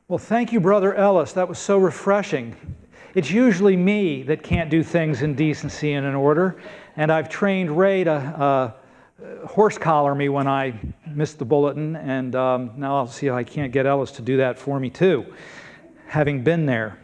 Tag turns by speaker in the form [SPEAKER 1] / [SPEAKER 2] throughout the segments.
[SPEAKER 1] Well, thank you, Brother Ellis. That was so refreshing. It's usually me that can't do things in decency and in order, and I've trained Ray to horse collar me when I miss the bulletin, and now I'll see if I can't get Ellis to do that for me too, having been there.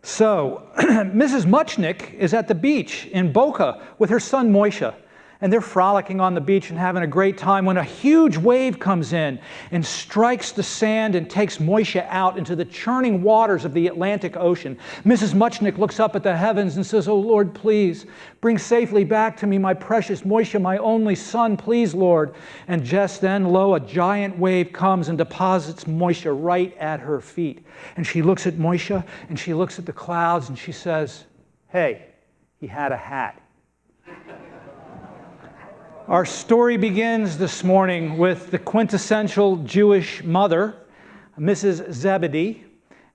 [SPEAKER 1] So, Mrs. Muchnick is at the beach in Boca with her son Moishe, and they're frolicking on the beach and having a great time when a huge wave comes in and strikes the sand and takes Moishe out into the churning waters of the Atlantic Ocean. Mrs. Muchnick looks up at the heavens and says, "Oh Lord, please, bring safely back to me my precious Moishe, my only son, please, Lord." And just then, lo, a giant wave comes and deposits Moishe right at her feet. And she looks at Moishe and she looks at the clouds and she says, "Hey, he had a hat." Our story begins this morning with the quintessential Jewish mother, Mrs. Zebedee.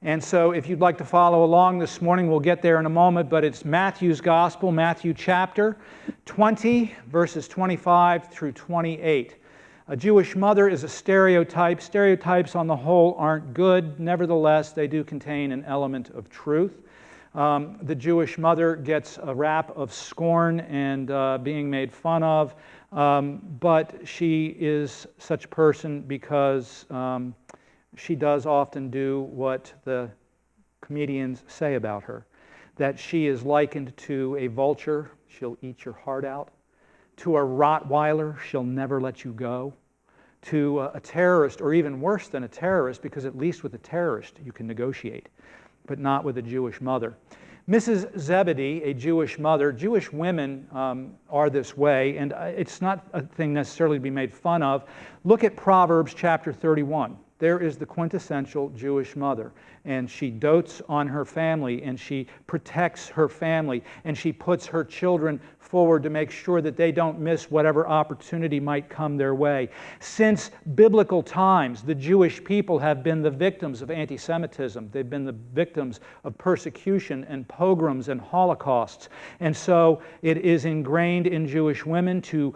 [SPEAKER 1] And so if you'd like to follow along this morning, we'll get there in a moment, but it's Matthew's Gospel, Matthew chapter 20, verses 25 through 28. A Jewish mother is a stereotype. Stereotypes on the whole aren't good. Nevertheless, they do contain an element of truth. The Jewish mother gets a rap of scorn and being made fun of. But she is such a person because she does often do what the comedians say about her, that she is likened to a vulture, she'll eat your heart out, to a Rottweiler, she'll never let you go, to a terrorist, or even worse than a terrorist, because at least with a terrorist you can negotiate, but not with a Jewish mother. Mrs. Zebedee, a Jewish mother, Jewish women are this way, and it's not a thing necessarily to be made fun of. Look at Proverbs chapter 31. There is the quintessential Jewish mother, and she dotes on her family, and she protects her family, and she puts her children forward to make sure that they don't miss whatever opportunity might come their way. Since biblical times, the Jewish people have been the victims of anti-Semitism. They've been the victims of persecution and pogroms and holocausts. And so it is ingrained in Jewish women to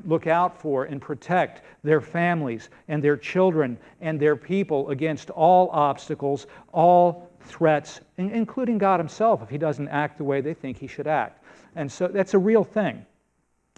[SPEAKER 1] look out for and protect their families and their children and their people against all obstacles, all threats, including God himself if he doesn't act the way they think he should act. And so that's a real thing.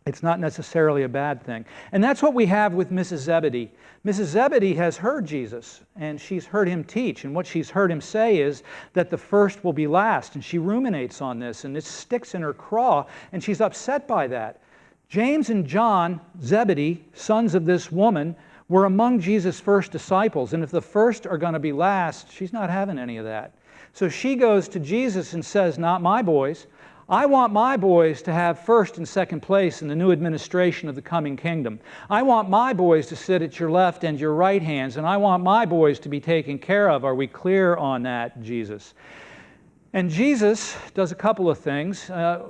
[SPEAKER 1] It's not necessarily a bad thing. And that's what we have with Mrs. Zebedee. Mrs. Zebedee has heard Jesus, and she's heard him teach. And what she's heard him say is that the first will be last. And she ruminates on this, and it sticks in her craw, and she's upset by that. James and John, Zebedee, sons of this woman, were among Jesus' first disciples. And if the first are going to be last, she's not having any of that. So she goes to Jesus and says, "Not my boys. I want my boys to have first and second place in the new administration of the coming kingdom. I want my boys to sit at your left and your right hands, and I want my boys to be taken care of." Are we clear on that, Jesus? And Jesus does a couple of things.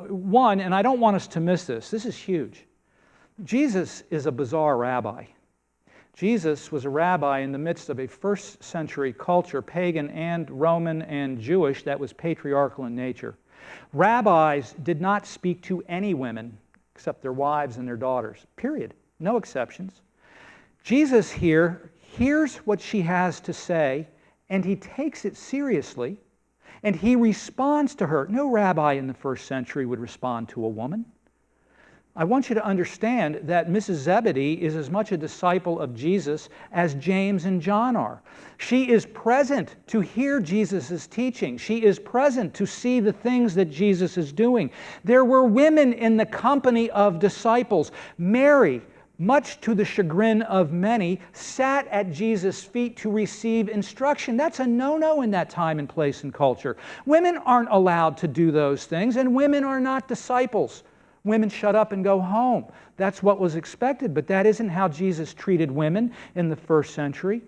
[SPEAKER 1] One, and I don't want us to miss this. This is huge. Jesus is a bizarre rabbi. Jesus was a rabbi in the midst of a first century culture, pagan and Roman and Jewish, that was patriarchal in nature. Rabbis did not speak to any women except their wives and their daughters, period. No exceptions. Jesus here hears what she has to say, and he takes it seriously, and he responds to her. No rabbi in the first century would respond to a woman. I want you to understand that Mrs. Zebedee is as much a disciple of Jesus as James and John are. She is present to hear Jesus' teaching. She is present to see the things that Jesus is doing. There were women in the company of disciples. Mary, much to the chagrin of many, sat at Jesus' feet to receive instruction. That's a no-no in that time and place and culture. Women aren't allowed to do those things, and women are not disciples. Women shut up and go home. That's what was expected, but that isn't how Jesus treated women in the first century.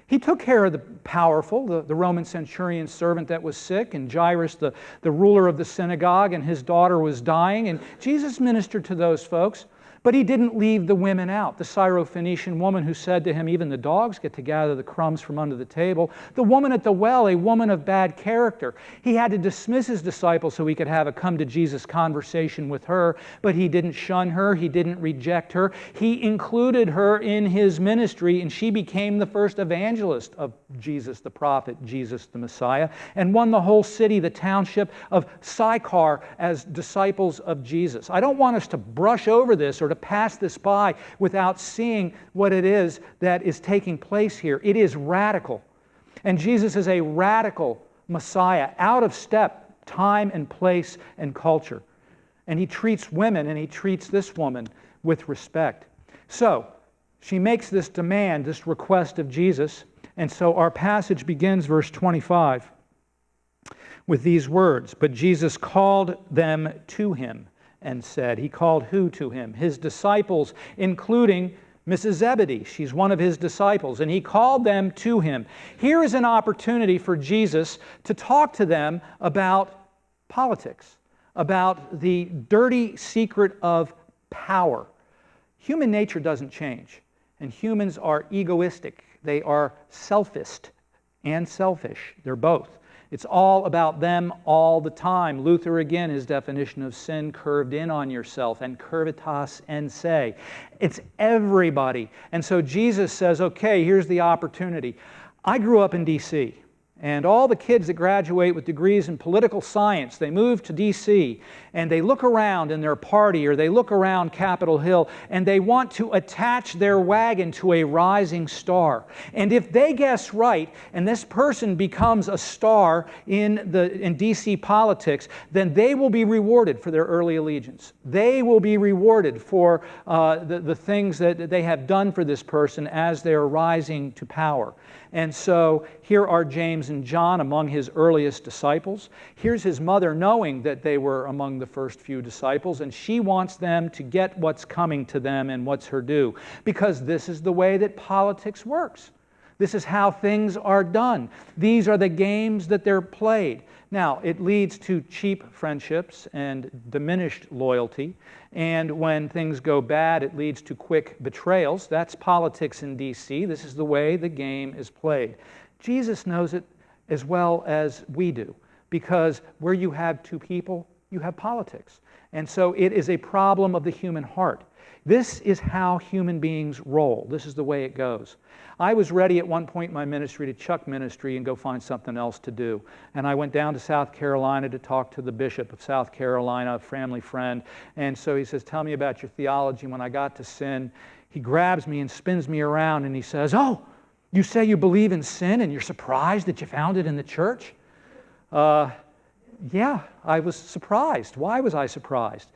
[SPEAKER 1] He took care of the powerful, the Roman centurion's servant that was sick, and Jairus, the ruler of the synagogue, and his daughter was dying, and Jesus ministered to those folks. But he didn't leave the women out. The Syrophoenician woman who said to him, even the dogs get to gather the crumbs from under the table. The woman at the well, a woman of bad character. He had to dismiss his disciples so he could have a come-to-Jesus conversation with her, but he didn't shun her. He didn't reject her. He included her in his ministry, and she became the first evangelist of Jesus the prophet, Jesus the Messiah, and won the whole city, the township of Sychar, as disciples of Jesus. I don't want us to brush over this or to pass this by without seeing what it is that is taking place here. It is radical. And Jesus is a radical Messiah, out of step, time and place and culture. And he treats women, and he treats this woman with respect. So, she makes this demand, this request of Jesus. And so our passage begins, verse 25, with these words. But Jesus called them to him and said, he called who to him? His disciples, including Mrs. Zebedee. She's one of his disciples, and he called them to him. Here is an opportunity for Jesus to talk to them about politics, about the dirty secret of power. Human nature doesn't change, and humans are egoistic. They are selfist and selfish. They're both. It's all about them all the time. Luther, again, his definition of sin, curved in on yourself, and curvitas en se. It's everybody. And so Jesus says, okay, here's the opportunity. I grew up in D.C., and all the kids that graduate with degrees in political science, they move to D.C., and they look around in their party, or they look around Capitol Hill, and they want to attach their wagon to a rising star. And if they guess right, and this person becomes a star in D.C. politics, then they will be rewarded for their early allegiance. They will be rewarded for the things that they have done for this person as they are rising to power. And so here are James and John among his earliest disciples. Here's his mother knowing that they were among the first few disciples, and she wants them to get what's coming to them and what's her due, because this is the way that politics works. This is how things are done. These are the games that they're played. Now, it leads to cheap friendships and diminished loyalty. And when things go bad, it leads to quick betrayals. That's politics in D.C. This is the way the game is played. Jesus knows it as well as we do, because where you have two people, you have politics. And so it is a problem of the human heart. This is how human beings roll. This is the way it goes. I was ready at one point in my ministry to chuck ministry and go find something else to do. And I went down to South Carolina to talk to the bishop of South Carolina, a family friend. And so he says, tell me about your theology. When I got to sin, he grabs me and spins me around and he says, oh, you say you believe in sin and you're surprised that you found it in the church? Yeah, I was surprised. Why was I surprised?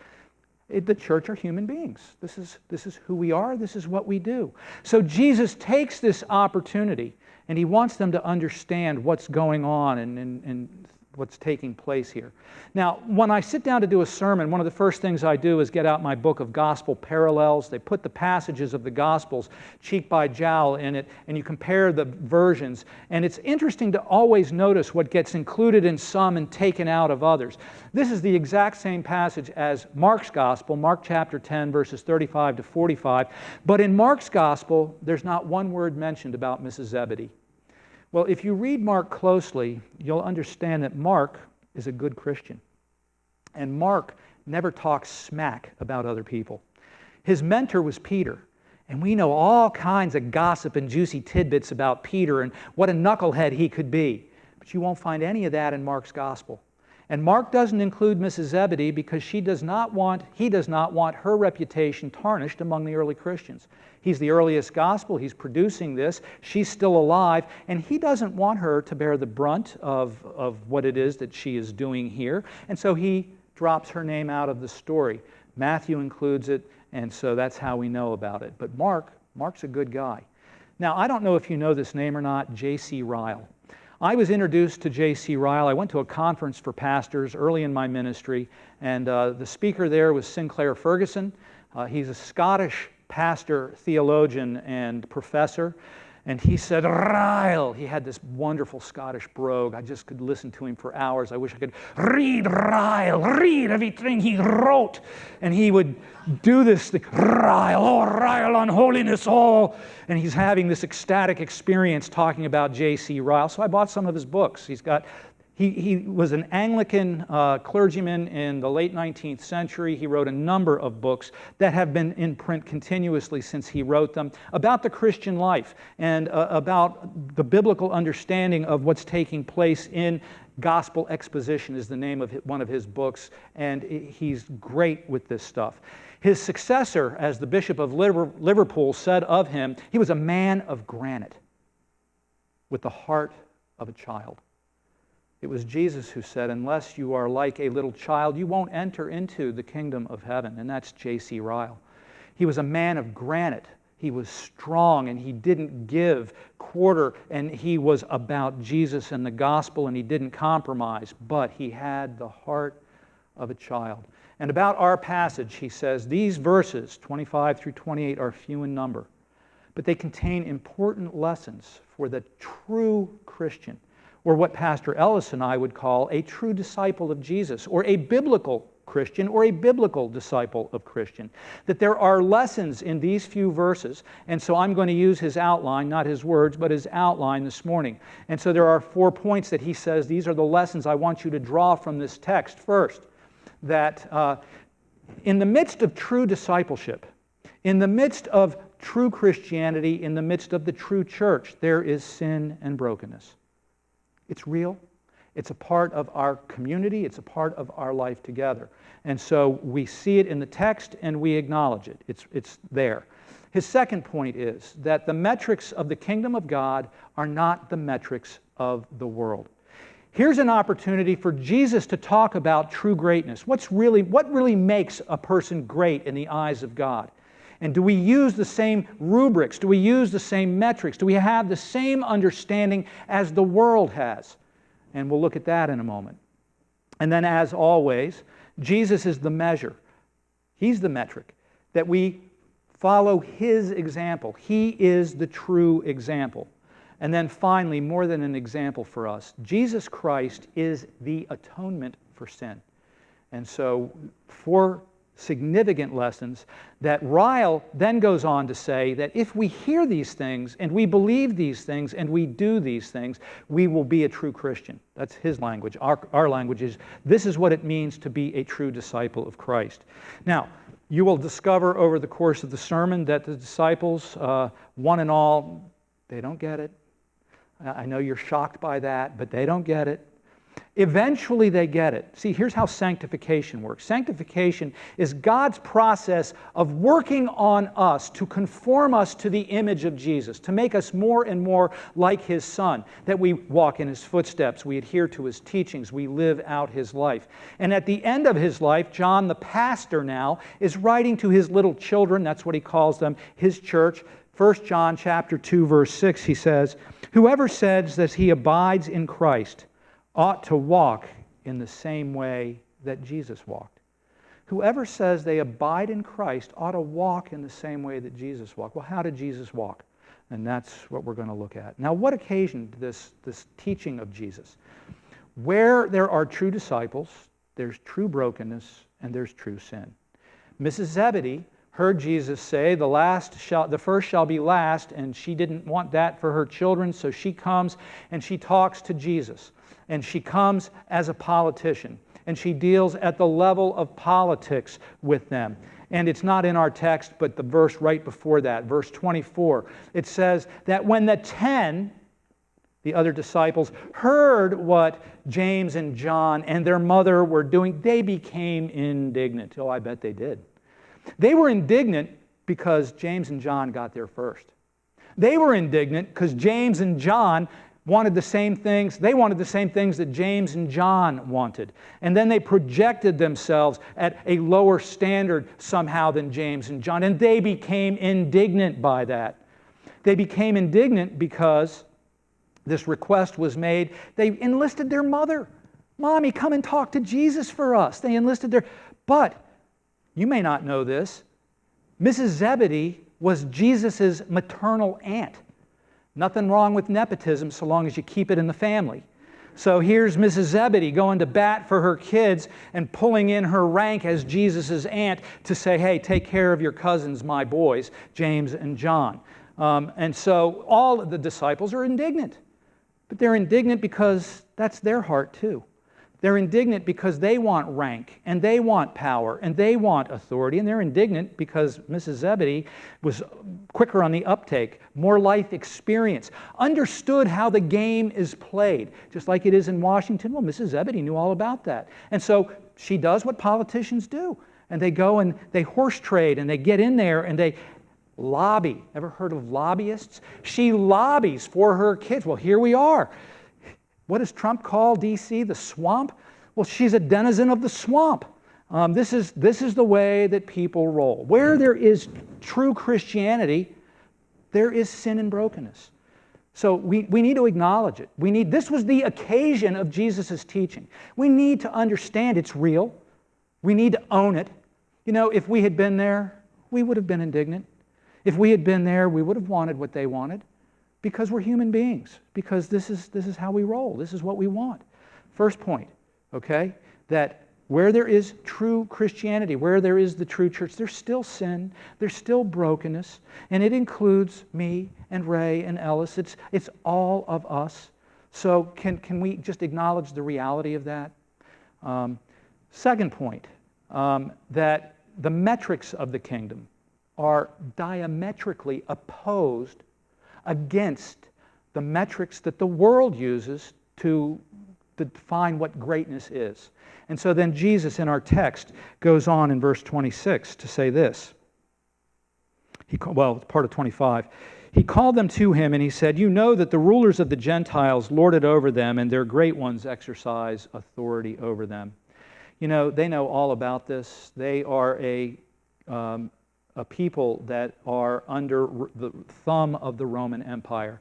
[SPEAKER 1] The church are human beings. This is who we are. This is what we do. So Jesus takes this opportunity, and he wants them to understand what's going on and what's taking place here. Now, when I sit down to do a sermon, one of the first things I do is get out my book of gospel parallels. They put the passages of the gospels cheek by jowl in it, and you compare the versions. And it's interesting to always notice what gets included in some and taken out of others. This is the exact same passage as Mark's gospel, Mark chapter 10, verses 35 to 45. But in Mark's gospel, there's not one word mentioned about Mrs. Zebedee. Well, if you read Mark closely, you'll understand that Mark is a good Christian. And Mark never talks smack about other people. His mentor was Peter. And we know all kinds of gossip and juicy tidbits about Peter and what a knucklehead he could be. But you won't find any of that in Mark's gospel. And Mark doesn't include Mrs. Zebedee because he does not want her reputation tarnished among the early Christians. He's the earliest gospel. He's producing this. She's still alive. And he doesn't want her to bear the brunt of what it is that she is doing here. And so he drops her name out of the story. Matthew includes it, and so that's how we know about it. But Mark's a good guy. Now, I don't know if you know this name or not, J.C. Ryle. I was introduced to J.C. Ryle. I went to a conference for pastors early in my ministry, and the speaker there was Sinclair Ferguson. He's a Scottish pastor, theologian, and professor. And he said, Ryle. He had this wonderful Scottish brogue. I just could listen to him for hours. I wish I could read Ryle, read everything he wrote. And he would do this thing, Ryle, oh, Ryle on holiness, all. And he's having this ecstatic experience talking about J.C. Ryle. So I bought some of his books. He was an Anglican clergyman in the late 19th century. He wrote a number of books that have been in print continuously since he wrote them about the Christian life and about the biblical understanding of what's taking place in gospel exposition is the name of one of his books, and he's great with this stuff. His successor as the Bishop of Liverpool said of him, he was a man of granite with the heart of a child. It was Jesus who said, unless you are like a little child, you won't enter into the kingdom of heaven. And that's J.C. Ryle. He was a man of granite. He was strong, and he didn't give quarter, and he was about Jesus and the gospel, and he didn't compromise, but he had the heart of a child. And about our passage, he says, these verses, 25 through 28, are few in number, but they contain important lessons for the true Christian, or what Pastor Ellis and I would call a true disciple of Jesus, or a biblical Christian, or a biblical disciple of Christian. That there are lessons in these few verses, and so I'm going to use his outline, not his words, but his outline this morning. And so there are 4 points that he says, these are the lessons I want you to draw from this text. First, that in the midst of true discipleship, in the midst of true Christianity, in the midst of the true church, there is sin and brokenness. It's real. It's a part of our community. It's a part of our life together. And so we see it in the text and we acknowledge it. It's there. His second point is that the metrics of the kingdom of God are not the metrics of the world. Here's an opportunity for Jesus to talk about true greatness. What really makes a person great in the eyes of God? And do we use the same rubrics? Do we use the same metrics? Do we have the same understanding as the world has? And we'll look at that in a moment. And then, as always, Jesus is the measure. He's the metric that we follow His example. He is the true example. And then finally, more than an example for us, Jesus Christ is the atonement for sin. And so, 4 significant lessons that Ryle then goes on to say that if we hear these things and we believe these things and we do these things, we will be a true Christian. That's his language. Our language is, this is what it means to be a true disciple of Christ. Now, you will discover over the course of the sermon that the disciples, one and all, they don't get it. I know you're shocked by that, but they don't get it. Eventually they get it. See, here's how sanctification works. Sanctification is God's process of working on us to conform us to the image of Jesus, to make us more and more like His Son, that we walk in His footsteps, we adhere to His teachings, we live out His life. And at the end of His life, John, the pastor now, is writing to his little children, that's what he calls them, his church. 1 John chapter 2, verse 6, he says, "Whoever says that he abides in Christ ought to walk in the same way that Jesus walked." Whoever says they abide in Christ ought to walk in the same way that Jesus walked. Well, how did Jesus walk? And that's what we're going to look at. Now, what occasioned this teaching of Jesus? Where there are true disciples, there's true brokenness, and there's true sin. Mrs. Zebedee heard Jesus say, the first shall be last, and she didn't want that for her children, so she comes and she talks to Jesus. And she comes as a politician, and she deals at the level of politics with them. And it's not in our text, but the verse right before that, verse 24, it says that when the 10, the other disciples, heard what James and John and their mother were doing, they became indignant. Oh, I bet they did. They were indignant because James and John got there first. They were indignant because James and John wanted the same things. They wanted the same things that James and John wanted. And then they projected themselves at a lower standard somehow than James and John. And they became indignant by that. They became indignant because this request was made. They enlisted their mother. "Mommy, come and talk to Jesus for us." They enlisted their... But you may not know this. Mrs. Zebedee was Jesus' maternal aunt. Nothing wrong with nepotism so long as you keep it in the family. So here's Mrs. Zebedee going to bat for her kids and pulling in her rank as Jesus' aunt to say, hey, take care of your cousins, my boys, James and John. And so all of the disciples are indignant. But they're indignant because that's their heart too. They're indignant because they want rank, and they want power, and they want authority, and they're indignant because Mrs. Zebedee was quicker on the uptake, more life experience, understood how the game is played, just like it is in Washington. Well, Mrs. Zebedee knew all about that. And so she does what politicians do, and they go and they horse trade, and they get in there, and they lobby. Ever heard of lobbyists? She lobbies for her kids. Well, here we are. What does Trump call D.C.? The swamp? Well, she's a denizen of the swamp. This is the way that people roll. Where there is true Christianity, there is sin and brokenness. So we need to acknowledge it. This was the occasion of Jesus' teaching. We need to understand it's real. We need to own it. You know, if we had been there, we would have been indignant. If we had been there, we would have wanted what they wanted. Because we're human beings. Because this is how we roll. This is what we want. First point, okay? That where there is true Christianity, where there is the true church, there's still sin, there's still brokenness, and it includes me and Ray and Ellis. It's all of us. So can we just acknowledge the reality of that? Second point, that the metrics of the kingdom are diametrically opposed against the metrics that the world uses to define what greatness is. And so then Jesus in our text goes on in verse 26 to say this. It's part of 25. He called them to him and he said, you know that the rulers of the Gentiles lord it over them, and their great ones exercise authority over them. You know, they know all about this. They are a people that are under the thumb of the Roman Empire.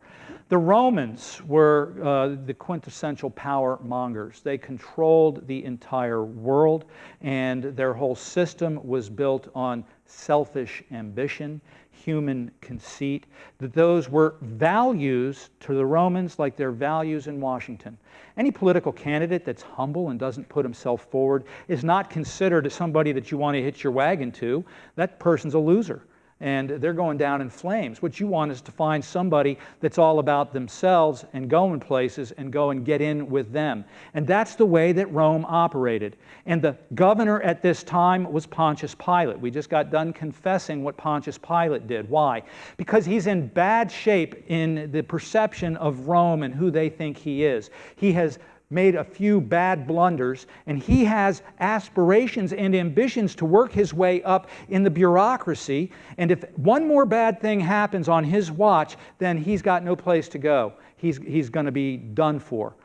[SPEAKER 1] The Romans were the quintessential power mongers. They controlled the entire world, and their whole system was built on selfish ambition, human conceit. That those were values to the Romans like their values in Washington. Any political candidate that's humble and doesn't put himself forward is not considered somebody that you want to hitch your wagon to. That person's a loser, and they're going down in flames. What you want is to find somebody that's all about themselves and going places and go and get in with them. And that's the way that Rome operated. And the governor at this time was Pontius Pilate. We just got done confessing what Pontius Pilate did. Why? Because he's in bad shape in the perception of Rome and who they think he is. He has made a few bad blunders, and he has aspirations and ambitions to work his way up in the bureaucracy. And if one more bad thing happens on his watch, then he's got no place to go. He's going to be done for.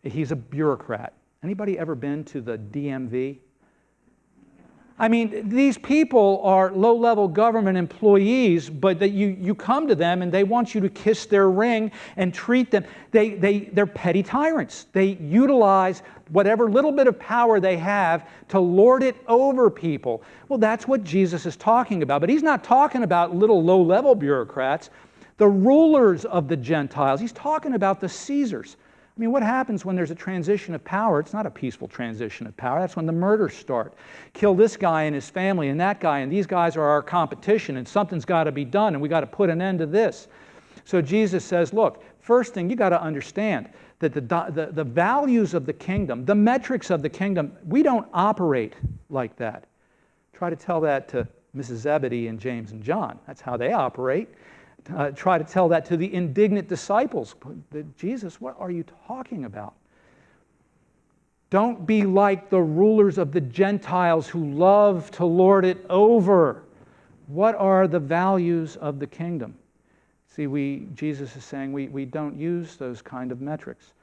[SPEAKER 1] He's a bureaucrat. Anybody ever been to the DMV? I mean, these people are low-level government employees, but that you come to them and they want you to kiss their ring and treat them. They're petty tyrants. They utilize whatever little bit of power they have to lord it over people. Well, that's what Jesus is talking about. But he's not talking about little low-level bureaucrats, the rulers of the Gentiles. He's talking about the Caesars. I mean, what happens when there's a transition of power? It's not a peaceful transition of power. That's when the murders start. Kill this guy and his family and that guy, and these guys are our competition, and something's got to be done, and we got to put an end to this. So Jesus says, look, first thing you got to understand that the values of the kingdom, the metrics of the kingdom, we don't operate like that. Try to tell that to Mrs. Zebedee and James and John. That's how they operate. Try to tell that to the indignant disciples. Jesus, what are you talking about? Don't be like the rulers of the Gentiles who love to lord it over. What are the values of the kingdom? See, Jesus is saying we don't use those kind of metrics.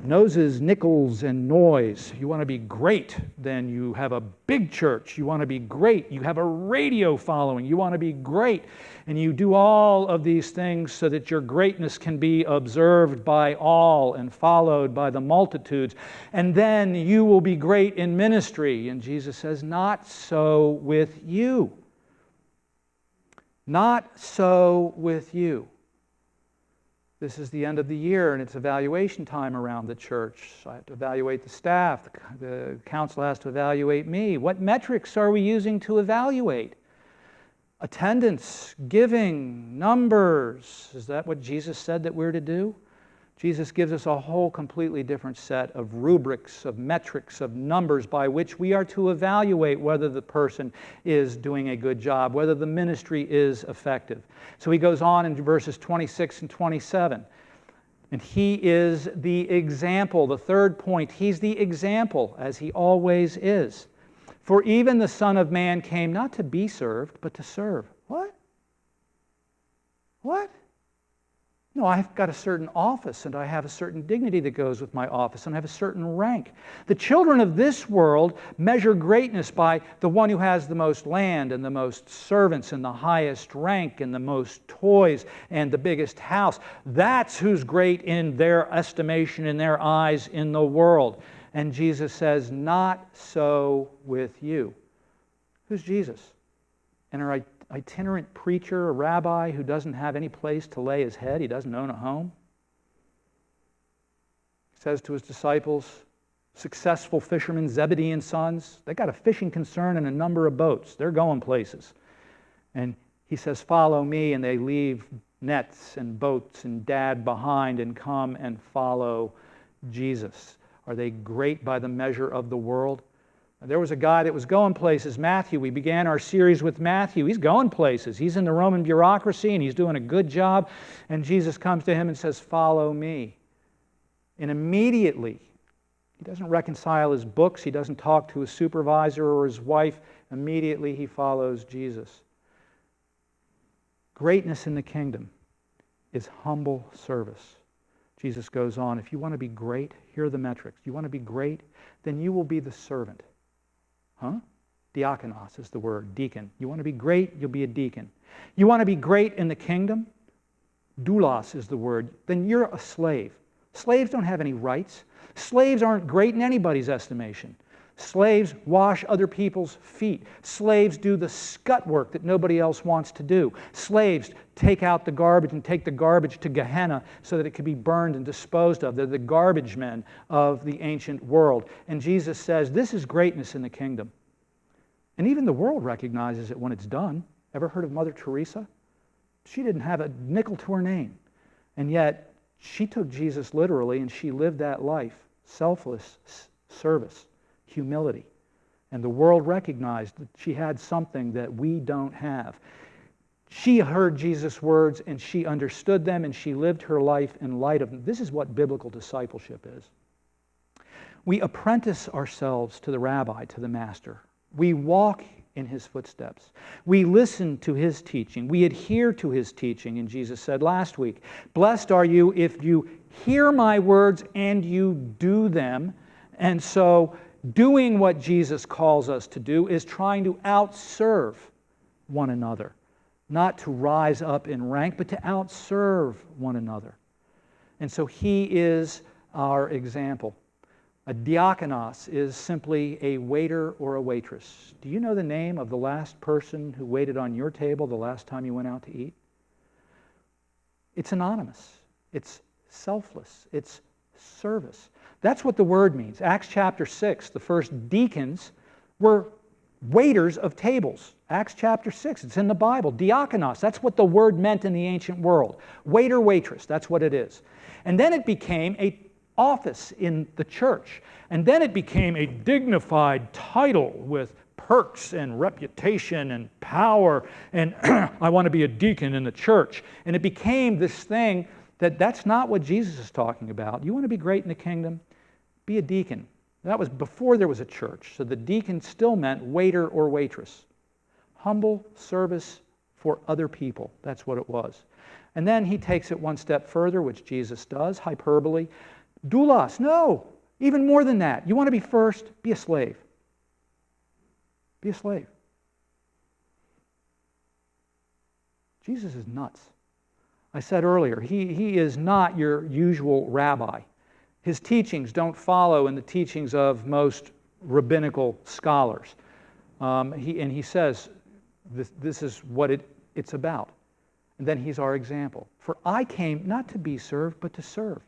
[SPEAKER 1] Noses, nickels, and noise. You want to be great, then you have a big church. You want to be great, you have a radio following. You want to be great, and you do all of these things so that your greatness can be observed by all and followed by the multitudes. And then you will be great in ministry. And Jesus says, not so with you. Not so with you. This is the end of the year, and it's evaluation time around the church. I have to evaluate the staff. The council has to evaluate me. What metrics are we using to evaluate? Attendance, giving, numbers. Is that what Jesus said that we're to do? Jesus gives us a whole completely different set of rubrics, of metrics, of numbers by which we are to evaluate whether the person is doing a good job, whether the ministry is effective. So he goes on in verses 26 and 27. And he is the example. The third point, he's the example, as he always is. For even the Son of Man came not to be served, but to serve. What? What? No, I've got a certain office, and I have a certain dignity that goes with my office, and I have a certain rank. The children of this world measure greatness by the one who has the most land, and the most servants, and the highest rank, and the most toys, and the biggest house. That's who's great in their estimation, in their eyes, in the world. And Jesus says, not so with you. Who's Jesus? And our itinerant preacher, a rabbi who doesn't have any place to lay his head. He doesn't own a home. He says to his disciples, successful fishermen, Zebedee and sons, they got a fishing concern and a number of boats. They're going places. And he says, follow me, and they leave nets and boats and dad behind and come and follow Jesus. Are they great by the measure of the world? There was a guy that was going places, Matthew. We began our series with Matthew. He's going places. He's in the Roman bureaucracy, and he's doing a good job. And Jesus comes to him and says, follow me. And immediately, he doesn't reconcile his books. He doesn't talk to his supervisor or his wife. Immediately, he follows Jesus. Greatness in the kingdom is humble service. Jesus goes on, if you want to be great, here are the metrics. You want to be great? Then you will be the servant. Huh? Diakonos is the word, deacon. You want to be great? You'll be a deacon. You want to be great in the kingdom? Doulos is the word. Then you're a slave. Slaves don't have any rights. Slaves aren't great in anybody's estimation. Slaves wash other people's feet. Slaves do the scut work that nobody else wants to do. Slaves take out the garbage and take the garbage to Gehenna so that it can be burned and disposed of. They're the garbage men of the ancient world. And Jesus says, this is greatness in the kingdom. And even the world recognizes it when it's done. Ever heard of Mother Teresa? She didn't have a nickel to her name. And yet, she took Jesus literally, and she lived that life. Selfless service. Humility. And the world recognized that she had something that we don't have. She heard Jesus' words, and she understood them, and she lived her life in light of them. This is what biblical discipleship is. We apprentice ourselves to the rabbi, to the master. We walk in his footsteps. We listen to his teaching. We adhere to his teaching. And Jesus said last week, blessed are you if you hear my words and you do them. And so doing what Jesus calls us to do is trying to outserve one another. Not to rise up in rank, but to outserve one another. And so he is our example. A diakonos is simply a waiter or a waitress. Do you know the name of the last person who waited on your table the last time you went out to eat? It's anonymous. It's selfless. It's service. That's what the word means. Acts chapter 6, the first deacons were waiters of tables. Acts chapter 6, it's in the Bible. Diakonos, that's what the word meant in the ancient world. Waiter, waitress, that's what it is. And then it became an office in the church. And then it became a dignified title with perks and reputation and power. And I want to be a deacon in the church. And it became this thing that's not what Jesus is talking about. You want to be great in the kingdom? Be a deacon. That was before there was a church. So the deacon still meant waiter or waitress. Humble service for other people. That's what it was. And then he takes it one step further, which Jesus does, hyperbole. Doulos, no, even more than that. You want to be first? Be a slave. Be a slave. Jesus is nuts. I said earlier, he is not your usual rabbi. His teachings don't follow in the teachings of most rabbinical scholars. He says this is what it's about. And then he's our example. For I came not to be served, but to serve.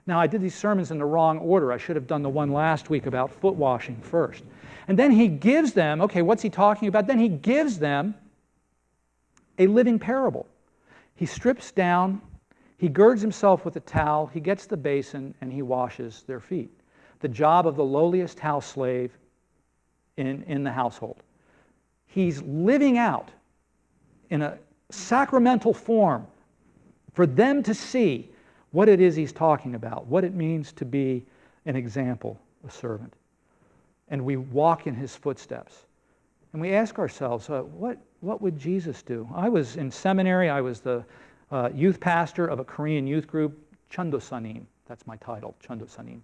[SPEAKER 1] Now, I did these sermons in the wrong order. I should have done the one last week about foot washing first. And then he gives them, okay, what's he talking about? Then he gives them a living parable. He strips down, he girds himself with a towel, he gets the basin, and he washes their feet. The job of the lowliest house slave in the household. He's living out in a sacramental form for them to see what it is he's talking about, what it means to be an example, a servant. And we walk in his footsteps. And we ask ourselves, what would Jesus do? I was in seminary. I was the youth pastor of a Korean youth group, Chundosanim. That's my title, Chundosanim.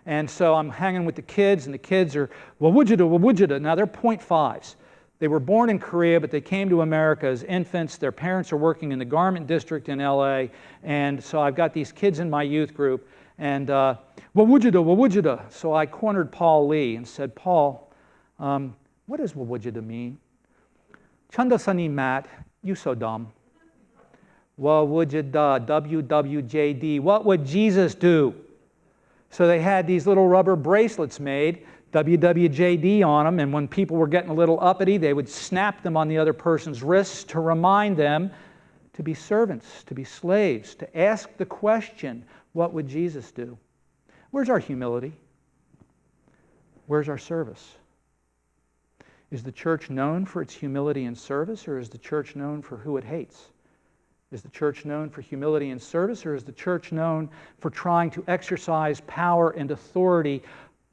[SPEAKER 1] And so I'm hanging with the kids, and the kids are, wawujida. Now, they're 0.5s. They were born in Korea, but they came to America as infants. Their parents are working in the garment district in LA. And so I've got these kids in my youth group. And wawujida. So I cornered Paul Lee and said, Paul, what does wawujida mean? Chundosanim Matt, you so dumb. Wawujida, WWJD. What would Jesus do? So they had these little rubber bracelets made, WWJD on them, and when people were getting a little uppity, they would snap them on the other person's wrists to remind them to be servants, to be slaves, to ask the question, what would Jesus do? Where's our humility? Where's our service? Is the church known for its humility and service, or is the church known for who it hates? Is the church known for humility and service, or is the church known for trying to exercise power and authority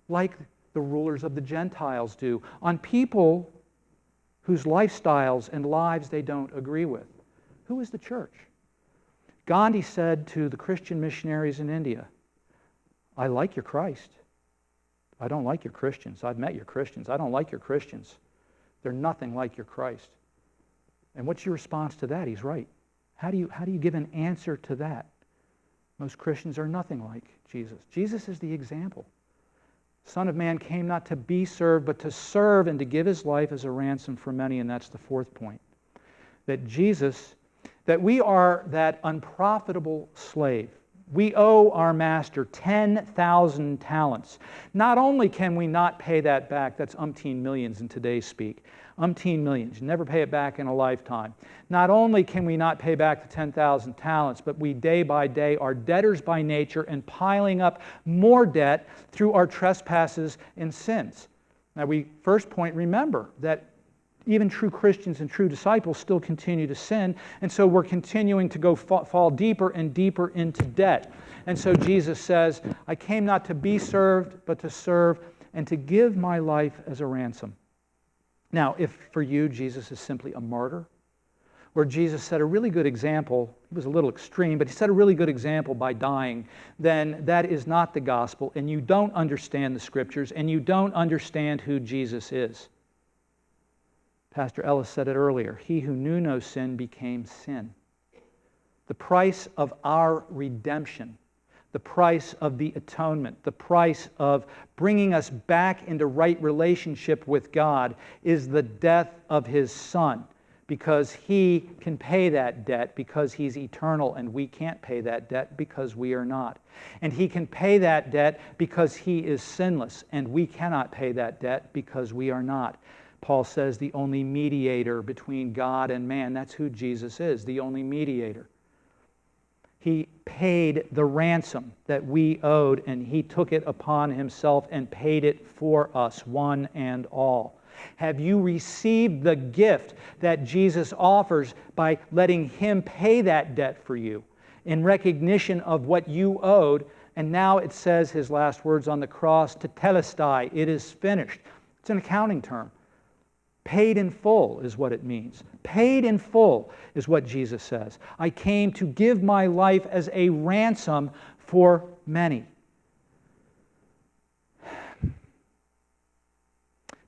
[SPEAKER 1] like the rulers of the Gentiles do on people whose lifestyles and lives they don't agree with? Who is the church? Gandhi said to the Christian missionaries in India, I like your Christ. I don't like your Christians. I've met your Christians. I don't like your Christians. They're nothing like your Christ. And what's your response to that? He's right. How do you give an answer to that? Most Christians are nothing like Jesus. Jesus is the example. Son of Man came not to be served, but to serve and to give his life as a ransom for many. And that's the fourth point. That we are that unprofitable slave. We owe our master 10,000 talents. Not only can we not pay that back, that's umpteen millions in today's speak. Umpteen millions. You never pay it back in a lifetime. Not only can we not pay back the 10,000 talents, but we day by day are debtors by nature and piling up more debt through our trespasses and sins. Now, first point, remember that even true Christians and true disciples still continue to sin, and so we're continuing to go fall deeper and deeper into debt. And so Jesus says, I came not to be served, but to serve and to give my life as a ransom. Now, if for you Jesus is simply a martyr, where Jesus set a really good example, he was a little extreme, but he set a really good example by dying, then that is not the gospel, and you don't understand the Scriptures, and you don't understand who Jesus is. Pastor Ellis said it earlier. He who knew no sin became sin. The price of our redemption, the price of the atonement, the price of bringing us back into right relationship with God is the death of his Son, because he can pay that debt because he's eternal and we can't pay that debt because we are not. And he can pay that debt because he is sinless and we cannot pay that debt because we are not. Paul says the only mediator between God and man, that's who Jesus is, the only mediator. He paid the ransom that we owed, and he took it upon himself and paid it for us, one and all. Have you received the gift that Jesus offers by letting him pay that debt for you in recognition of what you owed? And now it says his last words on the cross, tetelestai, it is finished. It's an accounting term. Paid in full is what it means. Paid in full is what Jesus says. I came to give my life as a ransom for many.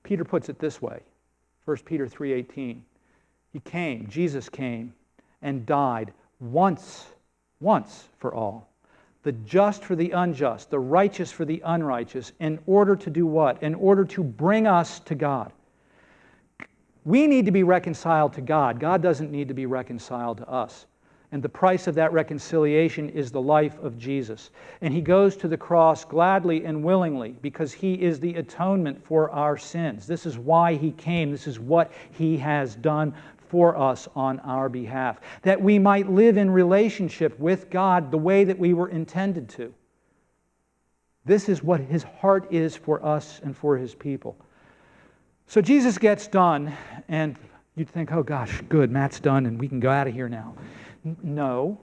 [SPEAKER 1] Peter puts it this way, 1 Peter 3:18. Jesus came and died once for all. The just for the unjust, the righteous for the unrighteous, in order to do what? In order to bring us to God. We need to be reconciled to God. God doesn't need to be reconciled to us. And the price of that reconciliation is the life of Jesus. And He goes to the cross gladly and willingly because He is the atonement for our sins. This is why He came. This is what He has done for us on our behalf. That we might live in relationship with God the way that we were intended to. This is what His heart is for us and for His people. So Jesus gets done, and you'd think, oh gosh, good, Matt's done, and we can go out of here now. No.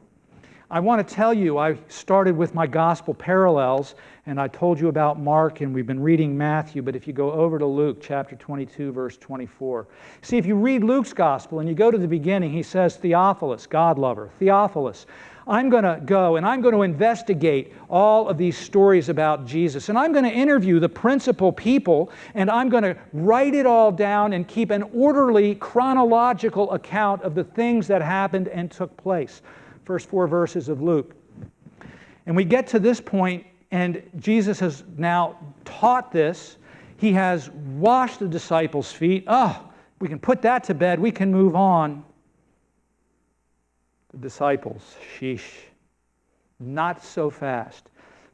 [SPEAKER 1] I want to tell you, I started with my gospel parallels, and I told you about Mark, and we've been reading Matthew, but if you go over to Luke chapter 22, verse 24. See, if you read Luke's gospel and you go to the beginning, he says, Theophilus, God lover, Theophilus, I'm going to go and I'm going to investigate all of these stories about Jesus, and I'm going to interview the principal people, and I'm going to write it all down and keep an orderly, chronological account of the things that happened and took place. First 4 verses of Luke. And we get to this point, and Jesus has now taught this. He has washed the disciples' feet. We can put that to bed. We can move on. The disciples, sheesh, not so fast.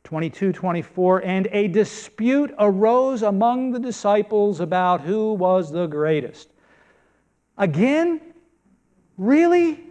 [SPEAKER 1] 22-24, and a dispute arose among the disciples about who was the greatest. Again? Really?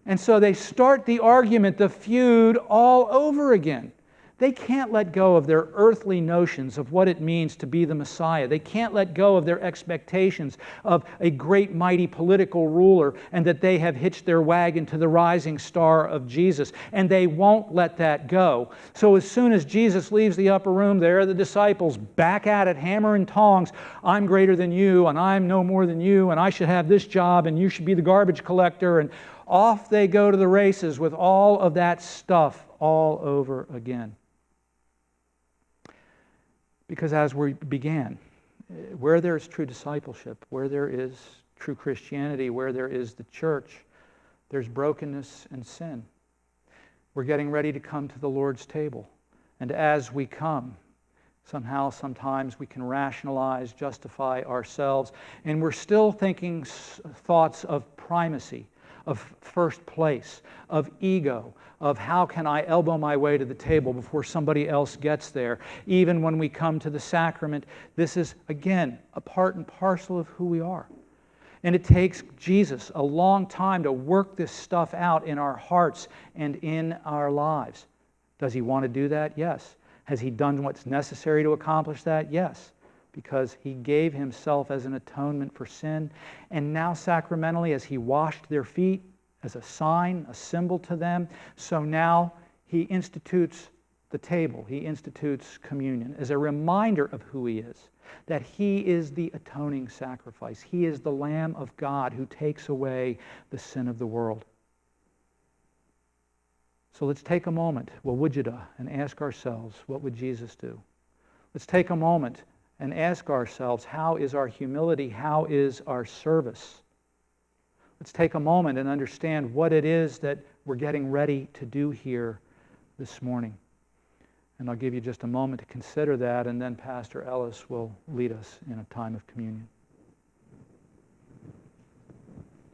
[SPEAKER 1] And so they start the argument, the feud, all over again. They can't let go of their earthly notions of what it means to be the Messiah. They can't let go of their expectations of a great, mighty political ruler and that they have hitched their wagon to the rising star of Jesus. And they won't let that go. So as soon as Jesus leaves the upper room, there are the disciples back at it, hammer and tongs. I'm greater than you, and I'm no more than you, and I should have this job, and you should be the garbage collector. And off they go to the races with all of that stuff all over again. Because as we began, where there is true discipleship, where there is true Christianity, where there is the church, there's brokenness and sin. We're getting ready to come to the Lord's table. And as we come, somehow, sometimes we can rationalize, justify ourselves, and we're still thinking thoughts of primacy, of first place, of ego, of how can I elbow my way to the table before somebody else gets there. Even when we come to the sacrament, this is, again, a part and parcel of who we are. And it takes Jesus a long time to work this stuff out in our hearts and in our lives. Does He want to do that? Yes. Has He done what's necessary to accomplish that? Yes. Because He gave Himself as an atonement for sin. And now sacramentally, as He washed their feet as a sign, a symbol to them, so now He institutes the table. He institutes communion as a reminder of who He is, that He is the atoning sacrifice. He is the Lamb of God who takes away the sin of the world. So let's take a moment, wujida, and ask ourselves, what would Jesus do? Let's take a moment and ask ourselves, how is our humility? How is our service? Let's take a moment and understand what it is that we're getting ready to do here this morning. And I'll give you just a moment to consider that, and then Pastor Ellis will lead us in a time of communion.